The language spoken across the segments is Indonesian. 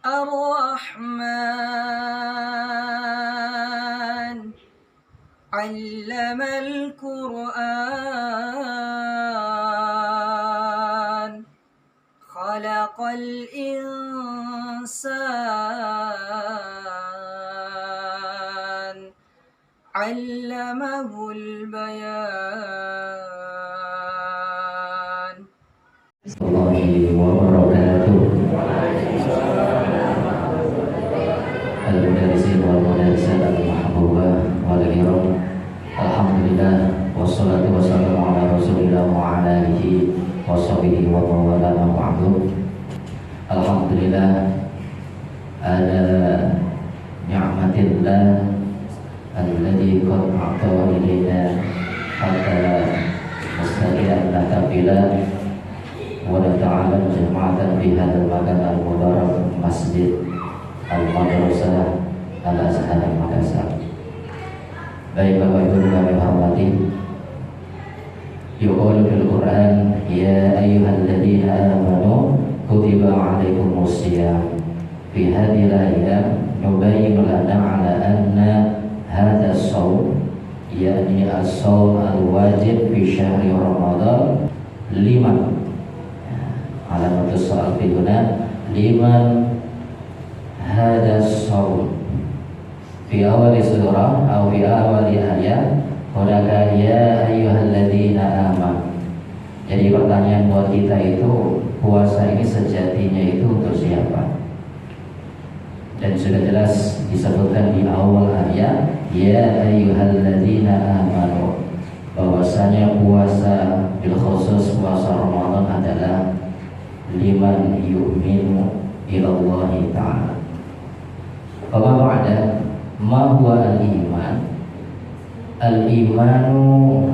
الرحمن علم القرآن خلق الإنسان علمه البيان. Warahmatullahi wabarakatuh. Al-Mudarrisin wal Mudarrisat al-Mahbubah wal Kiram. Alhamdulillah wassalatu wassalamu ala Rasulillah wa ala alihi wa sahbihi wa mawalana ba'du. Alhamdulillah ala ni'matillah alladzi qad a'ta ilaina hatta mustaqilan lakabillah wa ta'ala jama'atan fi hadzal makan al-mubarak masjid al-madrasah al-azhar al-madrasah. Baik Bapak Ibu kami hormati, yuqalu fil Quran ya ayyuhalladzina amanu kutiba 'alaikumus shiyam fi hadhil ayyam nubayyinu lana 'ala anna hadha as-shaum yani as-shaum al-wajib fi syahri Ramadan liman alamatus soal fihuna liman hada shaum fi awal surah atau fi awal ayat hunaka ya ayyuhalladzina amanu. Jadi pertanyaan buat kita itu, puasa ini sejatinya itu untuk siapa? Dan sudah jelas disebutkan di awal ayat ya ayyuhalladzina amanu, bahwasanya puasa bil khusus puasa Ramadan adalah liman yu'minu ilallahi ta'ala. Wa ba'da ma huwa al-iman? Al-imanu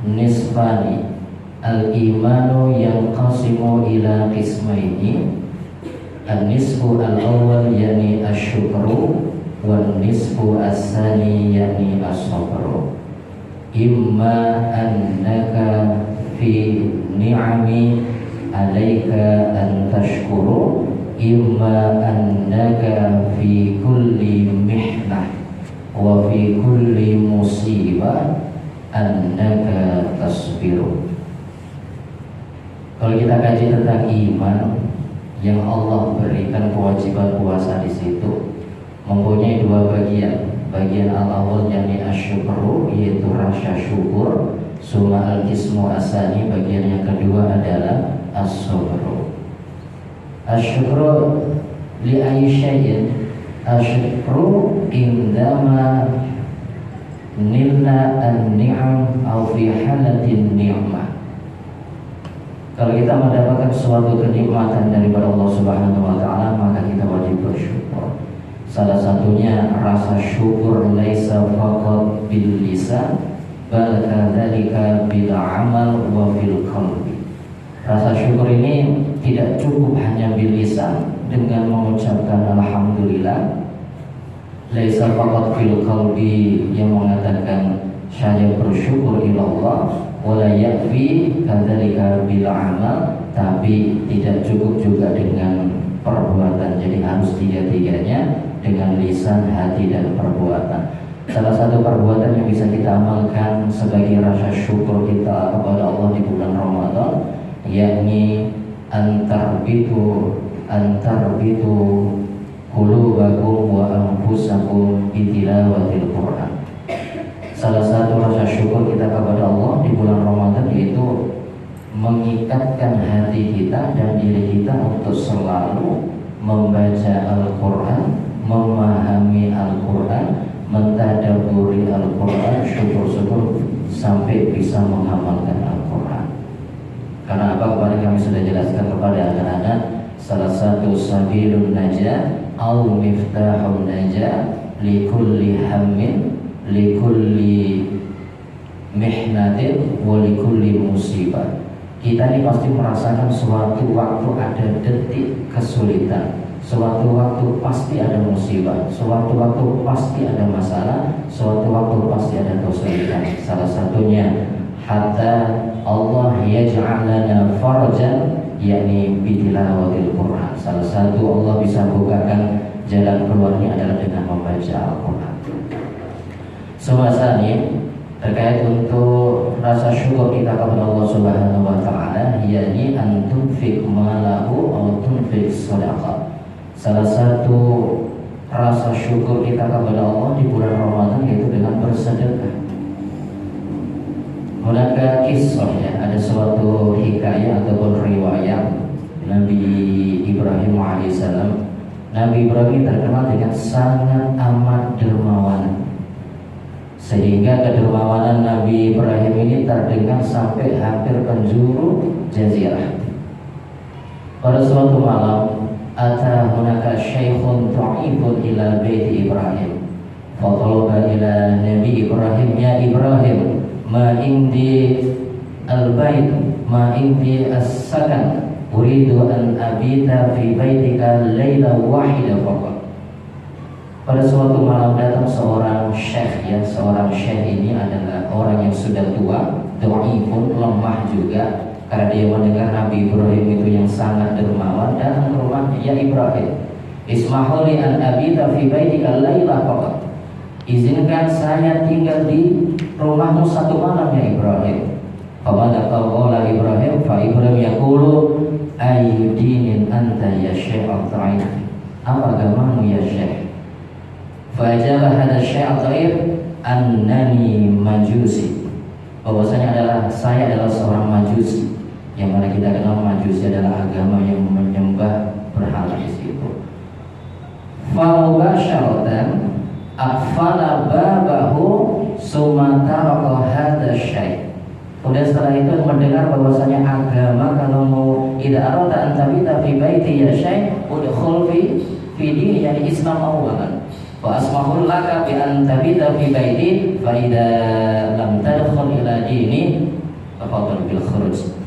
nisfani. Al-imanu yanqasimu ila qismaini. An-nisfu al-awwal yani asyukru wan nisfu as-sani yani as-sabru. Imma annaka fi ni'ami alaika an tashkuru imma annaka fi kulli mihnah wa fi kulli musibah annaka tasbiru. Kalau kita kaji tentang iman yang Allah berikan kewajiban puasa di situ mempunyai dua bagian. Bagian al-awwal yakni asyukru, yaitu rasa syukur. Suma al-qismu asani, bagian yang kedua adalah as-sabru. Asyukru li ayyi syai'in? Asyukru indama nilna an-ni'am au fi halatin ni'mah. Kalau kita mendapatkan suatu kenikmatan daripada Allah Subhanahu wa taala, maka kita wajib bersyukur. Salah satunya rasa syukur laisa faqat bil lisan bal kadzalika bil amal wa fil qalbi. Rasa syukur ini tidak cukup hanya bil lisan dengan mengucapkan alhamdulillah. Laisa faqat fil qalbi, yang mengatakan saya bersyukur ilallah, wala yakfi kadzalika bil amal, tapi tidak cukup juga dengan perbuatan. Jadi harus tiga-tiganya, dengan lisan, hati, dan perbuatan. Salah satu perbuatan yang bisa kita amalkan sebagai rasa syukur kita kepada Allah di bulan Ramadan, yakni antarbitu qulubakum wa anfusakum bitilawatil Quran. Salah satu rasa syukur kita kepada Allah di bulan Ramadan yaitu mengikatkan hati kita dan diri kita untuk selalu membaca Al-Quran, memahami Al-Quran, mentadabburi Al-Quran, syukur-syukur sampai bisa mengamalkan Al-Quran. Karena apa? Kemarin kami sudah jelaskan kepada anak-anak, salah satu sabilun najah au miftahun najah likulli hammin likulli mihnatin wa likulli musibah. Kita ini pasti merasakan suatu waktu ada detik kesulitan, suatu waktu pasti ada musibah, suatu waktu pasti ada masalah, suatu waktu pasti ada kesulitan. Salah satunya hatta Allah yaj'al lana farajan yakni bitilawatil Quran. Salah satu Allah bisa bukakan jalan keluarnya adalah dengan membaca Al-Quran. Suasana terkait untuk rasa syukur kita kepada Allah Subhanahu wa taala, yakni antunfik malahu atau tunfik sedekah. Salah satu rasa syukur kita kepada Allah di bulan Ramadan yaitu dengan bersedekah. Mulaka kisah ya, ada suatu hikayah ataupun riwayat Nabi Ibrahim alaihissalam. Nabi Ibrahim terkenal dengan sangat amat dermawan, sehingga kedermawanan Nabi Ibrahim ini terdengar sampai hampir penjuru jazirah. Pada suatu malam, ata hunaka syaikhun ta'ifun ila baiti Ibrahim. Fatalaba ila Nabi Ibrahim, ya Ibrahim, ma indi al-bait, ma indi as-sakan, uridu an abita fi baitika laila wahida faqat. Pada suatu malam datang seorang syekh ya, seorang syekh ini adalah orang yang sudah tua, dhaifun, lemah juga, karena dia mendengar Nabi Ibrahim itu yang sangat dermawan. Datang ke rumahnya, ya Ibrahim, ismahuli an abita fi baitika laila faqat. Izinkan saya tinggal di rumahmu satu malam ya Ibrahim. Fabada qala Ibrahim, fa Ibrahim yaqulu ayyu dinin anta ya syekh al-ta'in. Apa agamamu ya syekh? Fajabah hadha syekh al-ta'in annani majusi. Bahwasanya saya adalah seorang majusi. Yang mana kita kenal majusi adalah agama yang menyembah berhala di situ. Fa mubasharatan aqfala babahu summa taraka hadha syekh. Kemudian setelah itu mendengar bahwasanya agama kalau mau idza arada an tabita fi baiti ya syekh udkhul fi dini, yani Islam awalan. Wa asmahul laka bi an tabita fi baiti fa idza lam tadkhul ila dini faqad bil khuruj.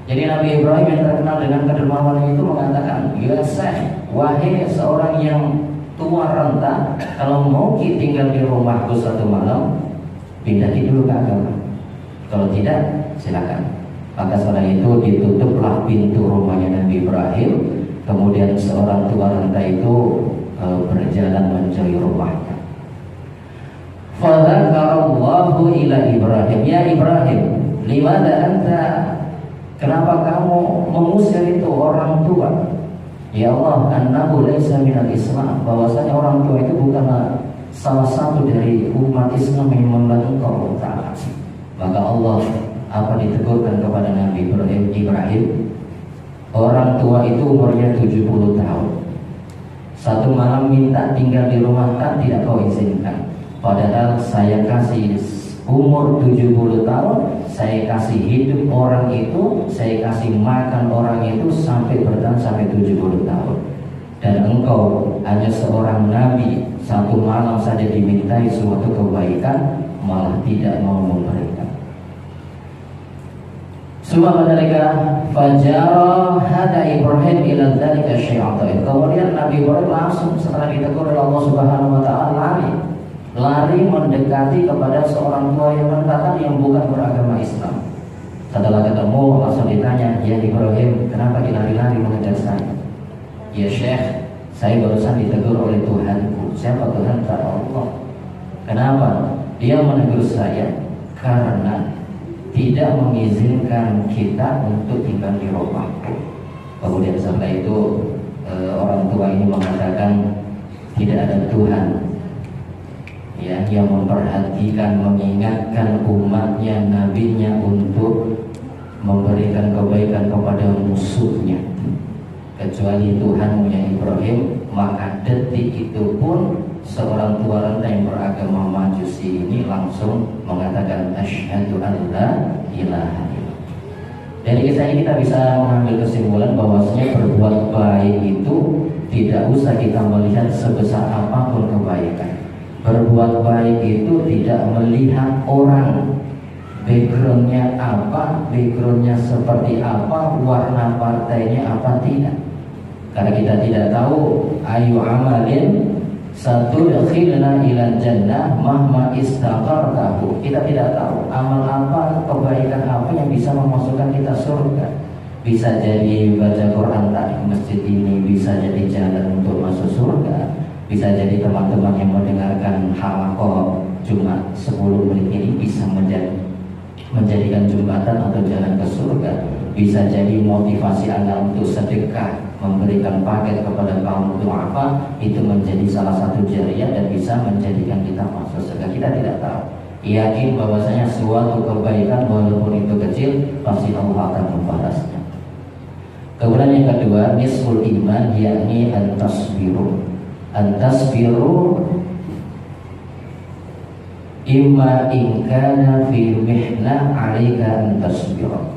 Jadi Nabi Ibrahim yang terkenal dengan kedermawanan itu mengatakan, ya syekh, wahai seorang yang tua renta, kalau mau tinggal di rumahku satu malam, pindahin dulu ke agama. Kalau tidak, silakan. Maka setelah itu ditutuplah pintu rumahnya Nabi Ibrahim. Kemudian seorang tua renta itu berjalan mencari rumahnya. Fadzakarallahu ila Ibrahim, ya Ibrahim, limada anta, kenapa kamu mengusir itu orang tua? Ya Allah, annahu laisa minal Islam, bahwasanya orang tua itu bukanlah salah satu dari umat Islam yang membantu Allah Ta'ala. Maka Allah apa ditegurkan kepada Nabi Ibrahim, orang tua itu umurnya 70 tahun. Satu malam minta tinggal di rumah, kan tidak kau izinkan. Padahal saya kasih umur 70 tahun, saya kasih hidup orang itu, saya kasih makan orang itu sampai bertahan sampai 70 tahun. Dan engkau hanya seorang nabi, satu malam saja dimintai suatu kebaikan, malah tidak mau memberikan. Semua mereka fajara hada Ibrahim ila dzalika syai'atan. Kemudian Nabi Ibrahim langsung setelah ditegur oleh Allah Subhanahu wa taala lari mendekati kepada seorang tua yang mendatang yang bukan beragama Islam. Setelah ketemu langsung ditanya, ya Ibrahim, kenapa dilari-lari mengejar saya? Ya Syekh, saya barusan ditegur oleh Tuhanku. Siapa Tuhan? Allah. Kenapa? Dia menegur saya karena tidak mengizinkan kita untuk tinggal di rumahku. Kemudian setelah itu orang tua ini mengatakan tidak ada Tuhan ya yang memperhatikan, mengingatkan umatnya, nabinya untuk memberikan kebaikan kepada musuhnya kecuali Tuhanmu ya Ibrahim. Maka detik itu pun seorang tua renta yang beragama Majusi ini langsung mengatakan asyhadu an la ilaha illallah. Dari kisah ini kita bisa mengambil kesimpulan bahwasanya berbuat baik itu tidak usah kita melihat sebesar apapun kebaikan. Berbuat baik itu tidak melihat orang backgroundnya apa, backgroundnya seperti apa, warna partainya apa, tidak. Karena kita tidak tahu ayu amalin satu dakhilna ila jannah mahma istaqartahu. Kita tidak tahu amal apa, kebaikan apa yang bisa memasukkan kita surga. bisa jadi baca Quran tadi masjid ini bisa jadi jalan untuk masuk surga, bisa jadi teman-teman yang mendengarkan halaqah Jumat 10 menit ini bisa menjadikan jembatan atau jalan ke surga, bisa jadi motivasi Anda untuk sedekah, memberikan paket kepada kaum du'afa, itu menjadi salah satu jariah dan bisa menjadikan kita masuk surga. Kita tidak tahu. Yakin bahwasanya suatu kebaikan walaupun itu kecil pasti Allah akan membalasnya. Kemudian yang kedua, nisful iman, yakni antasbiru. Antasbiru imma ingkana fi mihnah alika antasbiru.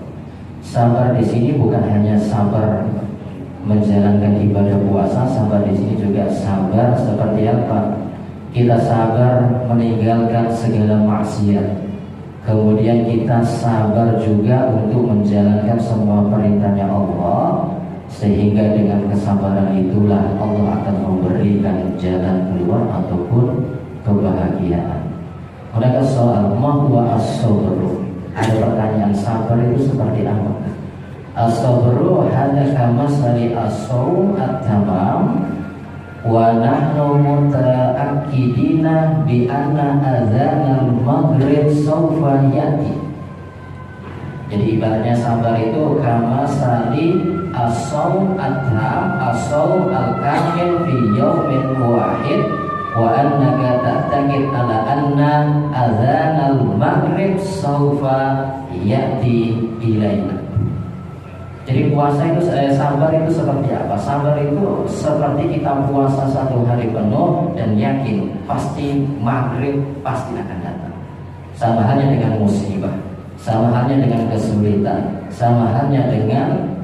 Sabar di sini bukan hanya sabar menjalankan ibadah puasa, sabar di sini juga sabar seperti apa? Kita sabar meninggalkan segala maksiat. Kemudian kita sabar juga untuk menjalankan semua perintahnya Allah, sehingga dengan kesabaran itulah Allah akan memberikan jalan keluar ataupun kebahagiaan. Mereka soal mahwa as-sabru. Ada pertanyaan, sabar itu seperti apa? As-sabru hada kamasali as-sawm at-tamam wa nahnu muta'akkidina bi anna adzanal maghrib sawfa yati. Jadi ibaratnya sabar itu kama sali as-sawm at-tam, as-sawm al-kamil fi yawmin wahid wa annaka ta'taqid ala anna adzanal maghrib sawfa yati ilaina. Jadi puasa itu, sabar itu seperti apa? Sabar itu seperti kita puasa 1 hari penuh dan yakin pasti maghrib pasti akan datang. Sama halnya dengan musibah, sama halnya dengan kesulitan, sama halnya dengan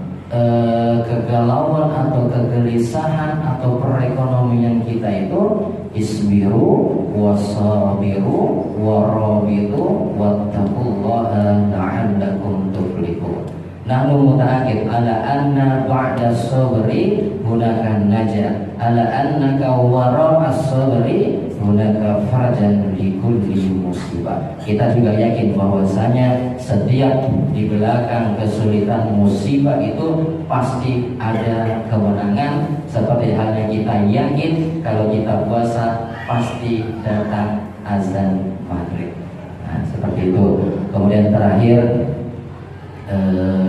kegalauan atau kegelisahan atau perekonomian kita itu. Isbiru wasabiru warabitu wattaqullaha la'allakum tuflihun. Nahnu muta'akid ala anna ba'da sabri hunaka najah, ala annaka wara'a sabri hunaka farjan li kulli musibah. Kita juga yakin bahwasanya setiap di belakang kesulitan musibah itu pasti ada kemenangan, seperti halnya kita yakin kalau kita puasa pasti datang azan maghrib. Nah, seperti itu. Kemudian terakhir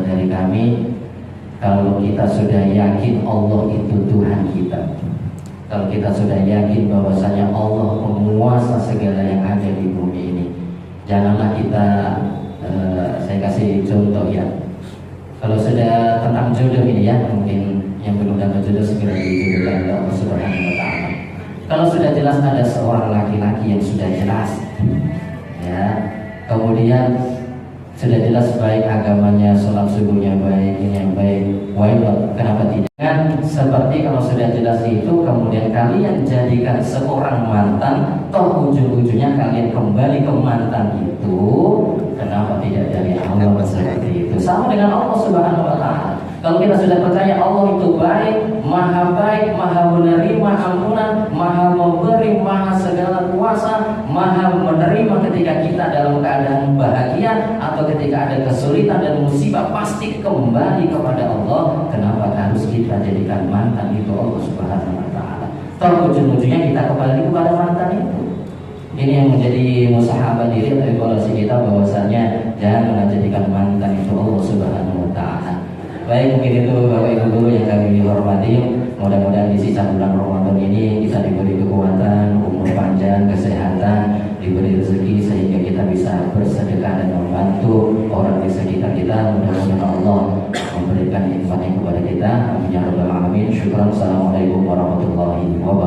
dari kami, kalau kita sudah yakin Allah itu Tuhan kita, kalau kita sudah yakin bahwasanya Allah penguasa segala yang ada di bumi ini, janganlah kita saya kasih contoh ya. Kalau sudah tentang jodoh ini ya, mungkin yang belum dapat jodoh segera dijodohkan oleh Allah Subhanahu wa taala. Kalau sudah jelas ada seorang laki-laki yang sudah jelas ya, kemudian sudah jelas baik agamanya, sholat subuhnya baik, ini yang baik, why not? Kenapa tidak? Kan seperti kalau sudah jelas itu, kemudian kalian jadikan seorang mantan, toh ujung-ujungnya kalian kembali ke mantan itu, kenapa tidak dari Allah seperti itu? Sama dengan Allah Subhanahu wa taala. Kalau kita sudah percaya Allah itu baik, maha menerima ampunan, maha memberi, maha segala kuasa, maha menerima ketika kita dalam keadaan bahagia atau ketika ada kesulitan dan musibah, pasti kembali kepada Allah. Kenapa harus kita jadikan mantan itu Allah Subhanahu wa taala? Toh ujung-ujungnya kita kembali kepada mantan itu. Ini yang menjadi musahabah diri atau evaluasi kita, bahwasanya jangan menjadikan mantan itu Allah Subhanahu wa taala. Baik, mungkin itu Bapak Ibu guru yang kami hormati. Mudah-mudahan di sisa bulan Ramadan ini kita diberi kekuatan, umur panjang, kesehatan, diberi rezeki sehingga kita bisa bersedekah dan membantu orang di sekitar kita. Mudah-mudahan Allah memberikan nikmatnya kepada kita. Amin ya rabbal alamin. Syukran. Assalamualaikum warahmatullahi wabarakatuh.